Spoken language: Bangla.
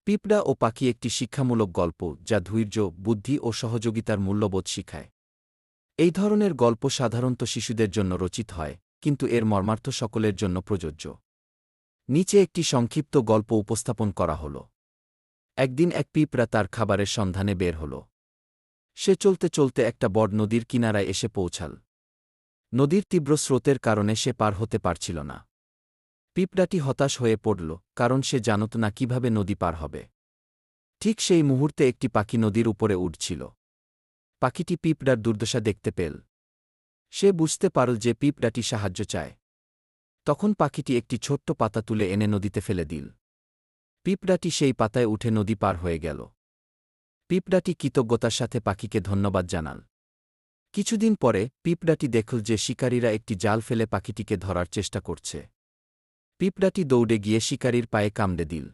পিঁপড়া ও পাখি একটি শিক্ষামূলক গল্প যা ধৈর্য, বুদ্ধি ও সহযোগিতার মূল্যবোধ শিখায়। এই ধরনের গল্প সাধারণত শিশুদের জন্য রচিত হয়, কিন্তু এর মর্মার্থ সকলের জন্য প্রযোজ্য। নিচে একটি সংক্ষিপ্ত গল্প উপস্থাপন করা হল। একদিন এক পিঁপড়া তার খাবারের সন্ধানে বের হল। সে চলতে চলতে একটা বড় নদীর কিনারায় এসে পৌঁছাল। নদীর তীব্র স্রোতের কারণে সে পার হতে পারছিল না। পিঁপড়াটি হতাশ হয়ে পড়ল, কারণ সে জানত না কিভাবে নদী পার হবে। ঠিক সেই মুহূর্তে একটি পাখি নদীর উপরে উড়ছিল। পাখিটি পিঁপড়ার দুর্দশা দেখতে পেল। সে বুঝতে পারল যে পিঁপড়াটি সাহায্য চায়। তখন পাখিটি একটি ছোট্ট পাতা তুলে এনে নদীতে ফেলে দিল। পিঁপড়াটি সেই পাতায় উঠে নদী পার হয়ে গেল। পিঁপড়াটি কৃতজ্ঞতার সাথে পাখিকে ধন্যবাদ জানাল। কিছুদিন পরে পিঁপড়াটি দেখল যে শিকারীরা একটি জাল ফেলে পাখিটিকে ধরার চেষ্টা করছে। পিঁপড়াটি দৌড়ে গিয়ে শিকারীর পায়ে কামড়ে দিল।